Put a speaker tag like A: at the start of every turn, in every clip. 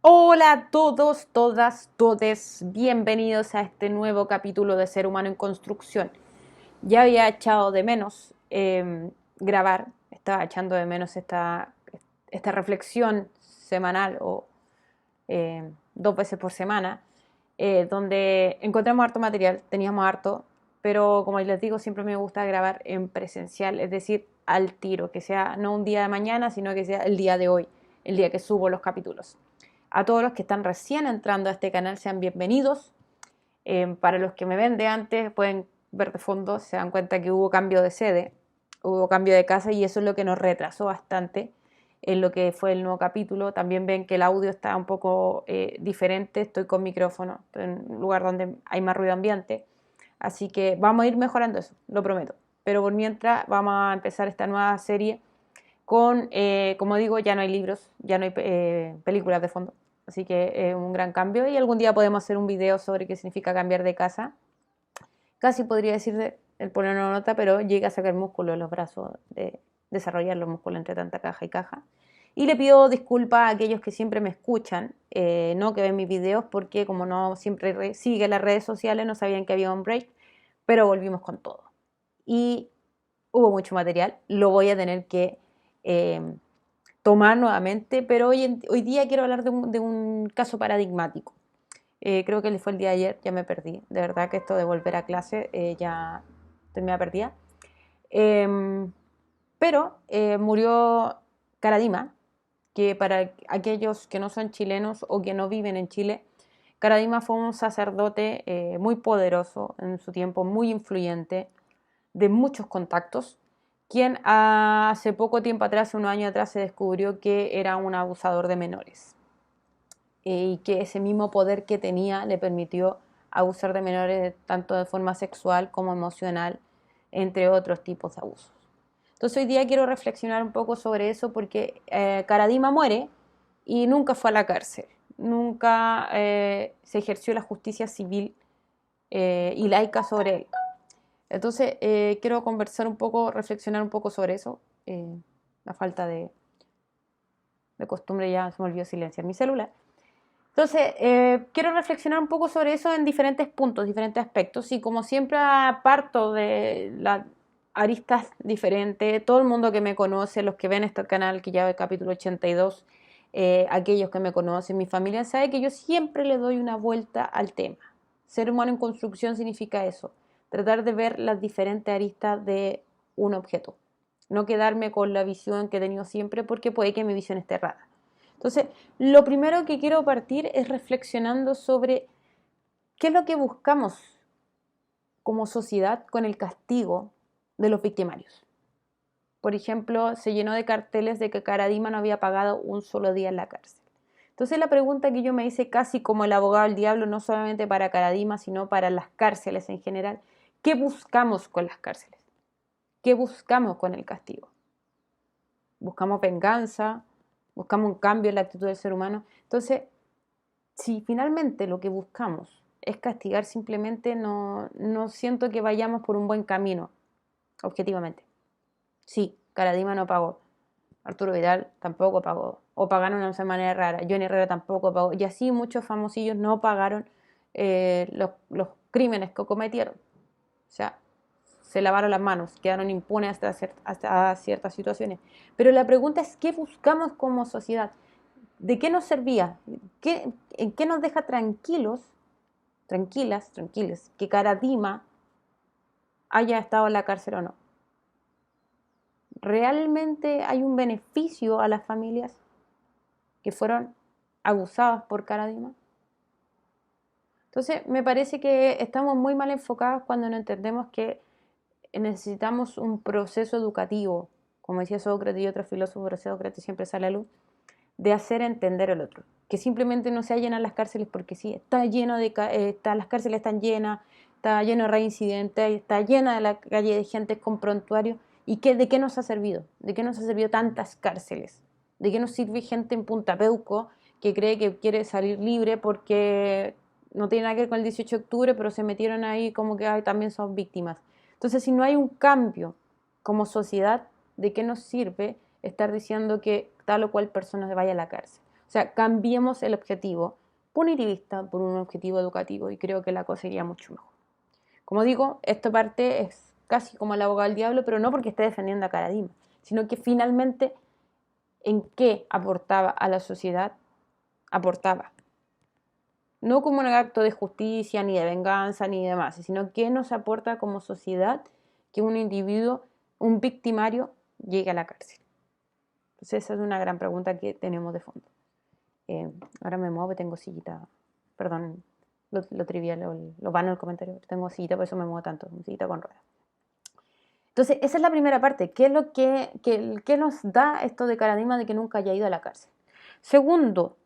A: Hola a todos, todas, todes, bienvenidos a este nuevo capítulo de Ser Humano en Construcción. Ya había echado de menos grabar, estaba echando de menos esta reflexión semanal o 2 veces por semana, donde encontramos harto material, teníamos harto, pero como les digo, siempre me gusta grabar en presencial, es decir, al tiro, que sea no un día de mañana, sino que sea el día de hoy, el día que subo los capítulos. A todos los que están recién entrando a este canal, sean bienvenidos. Para los que me ven de antes, pueden ver de fondo, se dan cuenta que hubo cambio de sede, hubo cambio de casa y eso es lo que nos retrasó bastante en lo que fue el nuevo capítulo. También ven que el audio está un poco diferente, estoy con micrófono, estoy en un lugar donde hay más ruido ambiente, así que vamos a ir mejorando eso, lo prometo. Pero por mientras vamos a empezar esta nueva serie con, como digo, ya no hay libros, ya no hay películas de fondo, así que es un gran cambio y algún día podemos hacer un video sobre qué significa cambiar de casa. Casi podría decir el poner una nota, pero llega a sacar músculo en los brazos, de desarrollar los músculos entre tanta caja y caja. Y le pido disculpas a aquellos que siempre me escuchan, no que ven mis videos, porque como no siempre sigue las redes sociales, no sabían que había un break, pero volvimos con todo. Y hubo mucho material, lo voy a tener que eh, tomar nuevamente, pero hoy día quiero hablar de un caso paradigmático. Creo que fue el día de ayer, ya me perdí. De verdad que esto de volver a clase ya estoy media perdida. Eh, pero murió Caradima, que para aquellos que no son chilenos o que no viven en Chile, Caradima fue un sacerdote muy poderoso en su tiempo, muy influyente, de muchos contactos, quien hace poco tiempo atrás, unos años atrás, se descubrió que era un abusador de menores y que ese mismo poder que tenía le permitió abusar de menores tanto de forma sexual como emocional, entre otros tipos de abusos. Entonces hoy día quiero reflexionar un poco sobre eso porque Caradima muere y nunca fue a la cárcel, nunca se ejerció la justicia civil y laica sobre él. Entonces, quiero conversar un poco, reflexionar un poco sobre eso. La falta de costumbre, ya se me olvidó silenciar mi celular. Entonces, quiero reflexionar un poco sobre eso en diferentes puntos, diferentes aspectos. Y como siempre parto de las aristas diferentes, todo el mundo que me conoce, los que ven este canal, que ya ve el capítulo 82, aquellos que me conocen, mi familia, sabe que yo siempre le doy una vuelta al tema. Ser humano en construcción significa eso, tratar de ver las diferentes aristas de un objeto. No quedarme con la visión que he tenido siempre porque puede que mi visión esté errada. Entonces, lo primero que quiero partir es reflexionando sobre qué es lo que buscamos como sociedad con el castigo de los victimarios. Por ejemplo, se llenó de carteles de que Caradima no había pagado un solo día en la cárcel. Entonces la pregunta que yo me hice casi como el abogado del diablo, no solamente para Caradima, sino para las cárceles en general, ¿qué buscamos con las cárceles? ¿Qué buscamos con el castigo? ¿Buscamos venganza? ¿Buscamos un cambio en la actitud del ser humano? Entonces, si finalmente lo que buscamos es castigar, simplemente no siento que vayamos por un buen camino, objetivamente. Sí, Caradima no pagó, Arturo Vidal tampoco pagó, o pagaron de una manera rara, Johnny Herrera tampoco pagó, y así muchos famosillos no pagaron los crímenes que cometieron. O sea, se lavaron las manos, quedaron impunes hasta ciertas situaciones. Pero la pregunta es, ¿qué buscamos como sociedad? ¿De qué nos servía? ¿En qué nos deja tranquilos, tranquilas, que Caradima haya estado en la cárcel o no? ¿Realmente hay un beneficio a las familias que fueron abusadas por Caradima? Entonces, me parece que estamos muy mal enfocados cuando no entendemos que necesitamos un proceso educativo, como decía Sócrates y otros filósofos, pero Sócrates siempre sale a luz, de hacer entender al otro. Que simplemente no se llenan las cárceles porque sí, está lleno las cárceles están llenas, está lleno de reincidentes, está llena de la calle de gente con prontuario. ¿Y de qué nos ha servido? ¿De qué nos ha servido tantas cárceles? ¿De qué nos sirve gente en Punta Peuco que cree que quiere salir libre porque no tiene nada que ver con el 18 de octubre, pero se metieron ahí como que también son víctimas? Entonces, si no hay un cambio como sociedad, ¿de qué nos sirve estar diciendo que tal o cual persona vaya a la cárcel? O sea, cambiemos el objetivo punitivista por un objetivo educativo y creo que la cosa iría mucho mejor. Como digo, esta parte es casi como el abogado del diablo, pero no porque esté defendiendo a Karadima, sino que finalmente en qué aportaba a la sociedad, aportaba. No como un acto de justicia, ni de venganza, ni demás, sino qué nos aporta como sociedad que un individuo, un victimario, llegue a la cárcel. Entonces esa es una gran pregunta que tenemos de fondo. Ahora me muevo, tengo sillita, perdón, lo trivial, lo vano el comentario, tengo sillita, por eso me muevo tanto, sillita con ruedas. Entonces, esa es la primera parte. ¿Qué es lo que nos da esto de Karadima de que nunca haya ido a la cárcel? Segundo,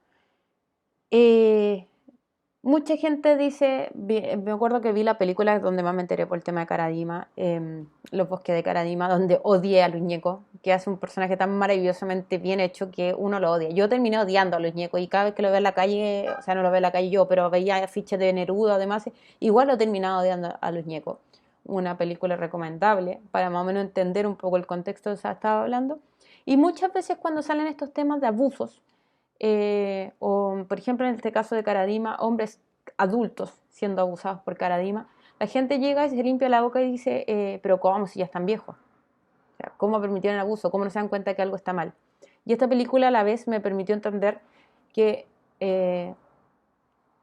A: mucha gente dice, me acuerdo que vi la película donde más me enteré por el tema de Karadima, Los bosques de Karadima, donde odié a Luis Ñeco, que hace un personaje tan maravillosamente bien hecho que uno lo odia. Yo terminé odiando a Luis Ñeco y cada vez que lo veo en la calle, o sea, no lo veo en la calle yo, pero veía afiches de Neruda, además, igual lo he terminado odiando a Luis Ñeco. Una película recomendable para más o menos entender un poco el contexto que se estaba hablando. Y muchas veces cuando salen estos temas de abusos, o por ejemplo en este caso de Karadima, hombres adultos siendo abusados por Karadima, la gente llega y se limpia la boca y dice, pero ¿cómo si ya están viejos? O sea, ¿cómo permitieron el abuso? ¿Cómo no se dan cuenta que algo está mal? Y esta película a la vez me permitió entender que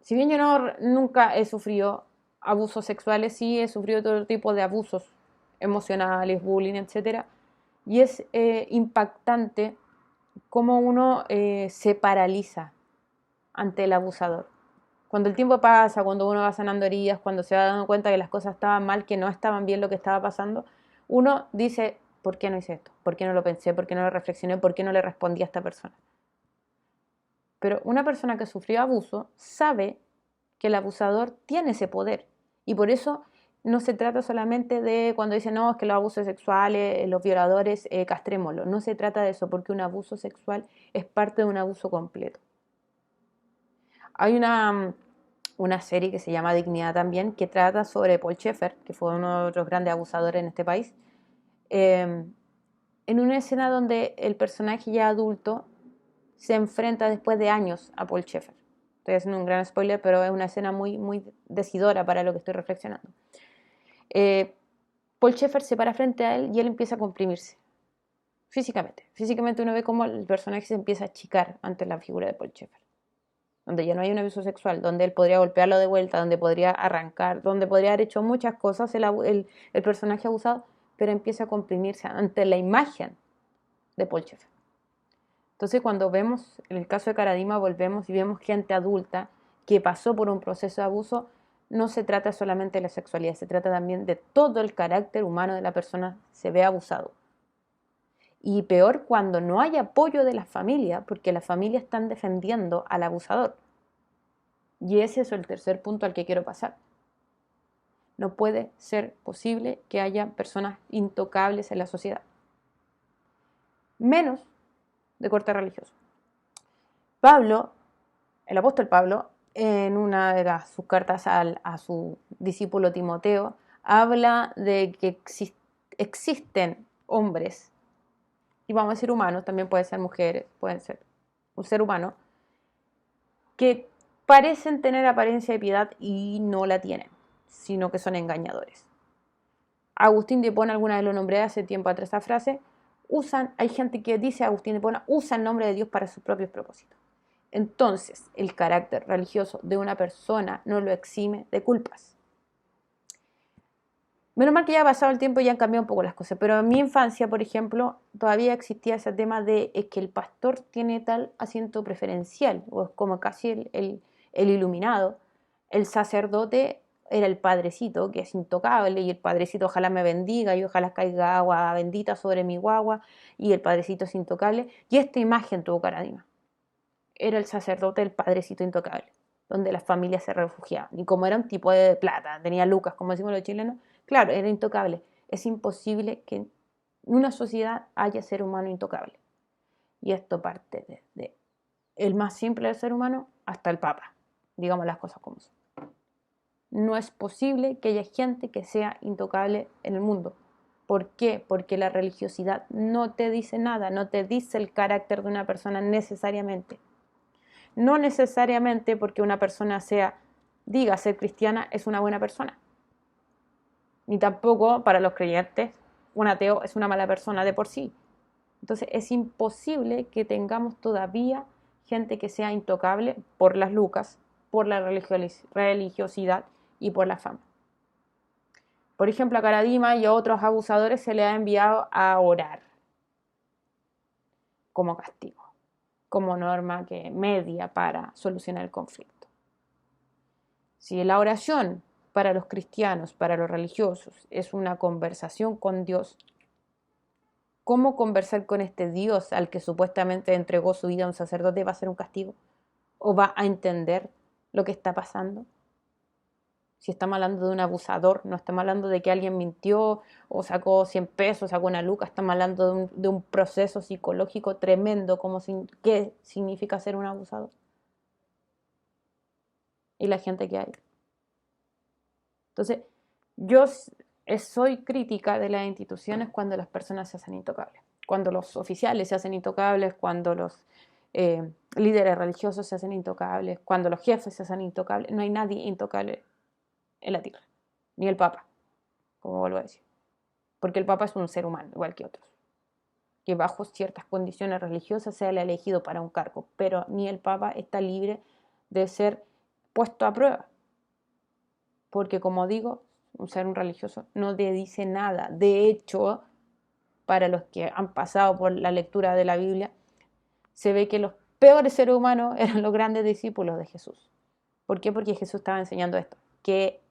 A: si bien yo nunca he sufrido abusos sexuales, sí he sufrido todo tipo de abusos emocionales, bullying, etc. Y es impactante cómo uno se paraliza ante el abusador. Cuando el tiempo pasa, cuando uno va sanando heridas, cuando se va dando cuenta que las cosas estaban mal, que no estaban bien lo que estaba pasando, uno dice, ¿por qué no hice esto? ¿Por qué no lo pensé? ¿Por qué no lo reflexioné? ¿Por qué no le respondí a esta persona? Pero una persona que sufrió abuso sabe que el abusador tiene ese poder. Y por eso no se trata solamente de cuando dicen, no, es que los abusos sexuales, los violadores, castrémoslo. No se trata de eso, porque un abuso sexual es parte de un abuso completo. Hay una serie que se llama Dignidad también, que trata sobre Paul Schaeffer, que fue uno de los grandes abusadores en este país, en una escena donde el personaje ya adulto se enfrenta después de años a Paul Schaeffer. Estoy haciendo un gran spoiler, pero es una escena muy, muy decidora para lo que estoy reflexionando. Paul Schaeffer se para frente a él y él empieza a comprimirse físicamente. Físicamente uno ve cómo el personaje se empieza a achicar ante la figura de Paul Schaeffer, donde ya no hay un abuso sexual, donde él podría golpearlo de vuelta, donde podría arrancar, donde podría haber hecho muchas cosas el personaje abusado, pero empieza a comprimirse ante la imagen de Paul Schaeffer. Entonces cuando vemos, en el caso de Karadima, volvemos y vemos gente adulta que pasó por un proceso de abuso, no se trata solamente de la sexualidad, se trata también de todo el carácter humano de la persona se ve abusado. Y peor cuando no hay apoyo de la familia, porque la familia están defendiendo al abusador. Y ese es el tercer punto al que quiero pasar. No puede ser posible que haya personas intocables en la sociedad. Menos de corte religioso. Pablo, el apóstol Pablo, en una de sus cartas a su discípulo Timoteo, habla de que existen hombres, y vamos a decir humanos, también pueden ser mujeres, pueden ser un ser humano, que parecen tener apariencia de piedad y no la tienen, sino que son engañadores. Agustín de Hipona, alguna vez lo nombré hace tiempo atrás esa frase, hay gente que dice Agustín de Hipona, usa el nombre de Dios para sus propios propósitos. Entonces, el carácter religioso de una persona no lo exime de culpas. Menos mal que ya ha pasado el tiempo y ya han cambiado un poco las cosas, pero en mi infancia, por ejemplo, todavía existía ese tema de que el pastor tiene tal asiento preferencial, o es como casi el iluminado. El sacerdote era el padrecito, que es intocable, y el padrecito ojalá me bendiga, y ojalá caiga agua bendita sobre mi guagua, y el padrecito es intocable. Y esta imagen tuvo Karadima. Era el sacerdote, el padrecito intocable, donde las familias se refugiaban. Y como era un tipo de plata, tenía lucas, como decimos los chilenos, claro, era intocable. Es imposible que en una sociedad haya ser humano intocable. Y esto parte desde el más simple del ser humano hasta el Papa. Digamos las cosas como son. No es posible que haya gente que sea intocable en el mundo. ¿Por qué? Porque la religiosidad no te dice nada, no te dice el carácter de una persona necesariamente. no necesariamente porque una persona diga ser cristiana, es una buena persona. Ni tampoco para los creyentes, un ateo es una mala persona de por sí. Entonces es imposible que tengamos todavía gente que sea intocable por las lucas, por la religiosidad y por la fama. Por ejemplo, a Karadima y a otros abusadores se les ha enviado a orar como castigo, como norma media para solucionar el conflicto. Si la oración para los cristianos, para los religiosos, es una conversación con Dios, ¿cómo conversar con este Dios al que supuestamente entregó su vida a un sacerdote va a ser un castigo? ¿O va a entender lo que está pasando? Si estamos hablando de un abusador, no estamos hablando de que alguien mintió o sacó 100 pesos, sacó una luca, estamos hablando de un proceso psicológico tremendo, qué significa ser un abusador. Y la gente que hay. Entonces, yo soy crítica de las instituciones cuando las personas se hacen intocables, cuando los oficiales se hacen intocables, cuando los líderes religiosos se hacen intocables, cuando los jefes se hacen intocables. No hay nadie intocable en la tierra, ni el Papa, como vuelvo a decir, porque el Papa es un ser humano, igual que otros, que bajo ciertas condiciones religiosas sea el elegido para un cargo, pero ni el Papa está libre de ser puesto a prueba, porque como digo, un religioso no le dice nada. De hecho, para los que han pasado por la lectura de la Biblia, se ve que los peores seres humanos eran los grandes discípulos de Jesús. ¿Por qué? Porque Jesús estaba enseñando esto, que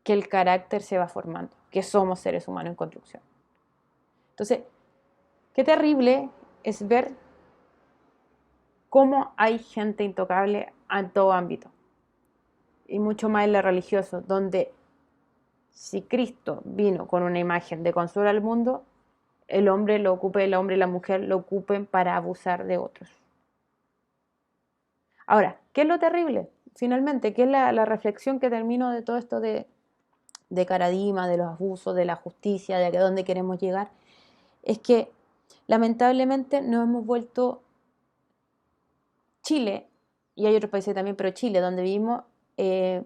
A: el carácter se va formando, que somos seres humanos en construcción. Entonces, qué terrible es ver cómo hay gente intocable en todo ámbito, y mucho más en lo religioso, donde si Cristo vino con una imagen de consuelo al mundo, el hombre y la mujer lo ocupen para abusar de otros. Ahora, ¿qué es lo terrible? Finalmente, ¿qué es la reflexión que termino de todo esto de Karadima, de los abusos, de la justicia, de a dónde queremos llegar? Es que lamentablemente nos hemos vuelto Chile, y hay otros países también, pero Chile, donde vivimos, el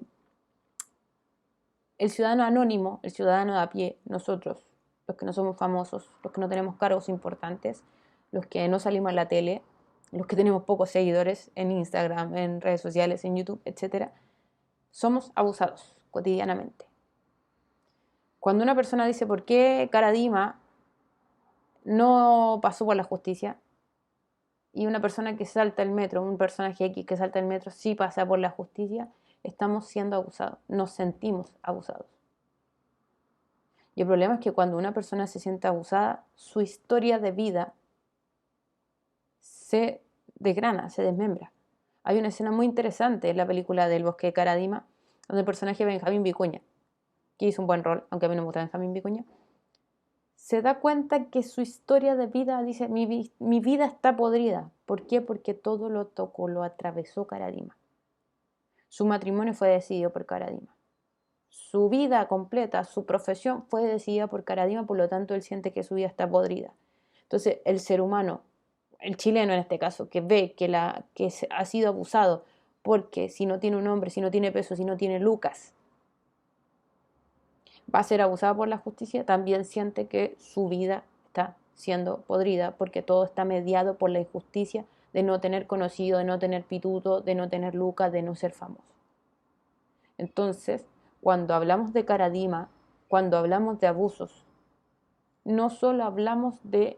A: ciudadano anónimo, el ciudadano de a pie, nosotros, los que no somos famosos, los que no tenemos cargos importantes, los que no salimos en la tele, los que tenemos pocos seguidores en Instagram, en redes sociales, en YouTube, etc., somos abusados cotidianamente. Cuando una persona dice, ¿por qué Karadima no pasó por la justicia? Y una persona que salta el metro, un personaje X que salta el metro, sí pasa por la justicia, estamos siendo abusados, nos sentimos abusados. Y el problema es que cuando una persona se siente abusada, su historia de vida se desgrana, se desmembra. Hay una escena muy interesante en la película del Bosque de Karadima, donde el personaje Benjamín Vicuña, que hizo un buen rol, aunque a mí no me gusta Benjamín Vicuña, se da cuenta que su historia de vida dice, mi vida está podrida. ¿Por qué? Porque todo lo tocó, lo atravesó Karadima. Su matrimonio fue decidido por Karadima. Su vida completa, su profesión fue decidida por Karadima, por lo tanto él siente que su vida está podrida. Entonces el ser humano, el chileno en este caso, que ve que ha sido abusado, porque si no tiene un hombre, si no tiene peso, si no tiene lucas, va a ser abusado por la justicia, también siente que su vida está siendo podrida, porque todo está mediado por la injusticia de no tener conocido, de no tener pituto, de no tener lucas, de no ser famoso. Entonces, cuando hablamos de Karadima, cuando hablamos de abusos, no solo hablamos de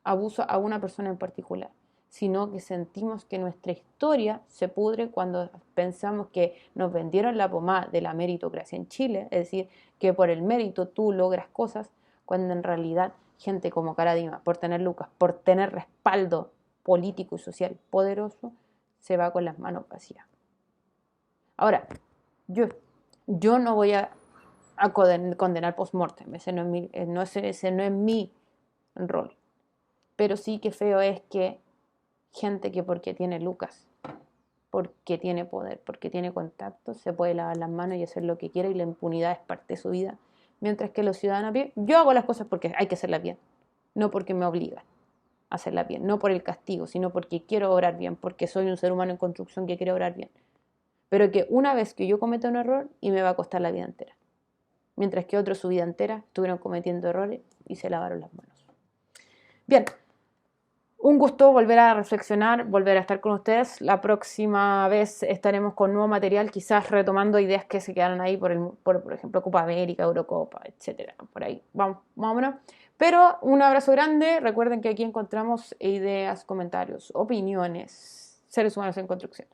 A: abuso a una persona en particular, sino que sentimos que nuestra historia se pudre cuando pensamos que nos vendieron la pomada de la meritocracia en Chile, es decir, que por el mérito tú logras cosas, cuando en realidad gente como Karadima, por tener lucas, por tener respaldo político y social poderoso, se va con las manos vacías. Ahora, yo no voy a condenar post-mortem, ese no es mi rol. Pero sí que feo es que gente que porque tiene lucas, porque tiene poder, porque tiene contactos, se puede lavar las manos y hacer lo que quiera y la impunidad es parte de su vida. Mientras que los ciudadanos a pie, yo hago las cosas porque hay que hacerlas bien, no porque me obligan. hacerlas bien, no por el castigo, sino porque quiero obrar bien, porque soy un ser humano en construcción que quiere obrar bien. Pero que una vez que yo cometa un error y me va a costar la vida entera. Mientras que otros su vida entera estuvieron cometiendo errores y se lavaron las manos. Bien, un gusto volver a reflexionar, volver a estar con ustedes. La próxima vez estaremos con nuevo material, quizás retomando ideas que se quedaron ahí por ejemplo, Copa América, Eurocopa, etcétera. Por ahí, vamos, más o menos. Pero un abrazo grande. Recuerden que aquí encontramos ideas, comentarios, opiniones, seres humanos en construcción.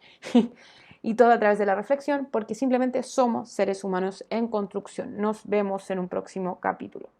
A: Y todo a través de la reflexión, porque simplemente somos seres humanos en construcción. Nos vemos en un próximo capítulo.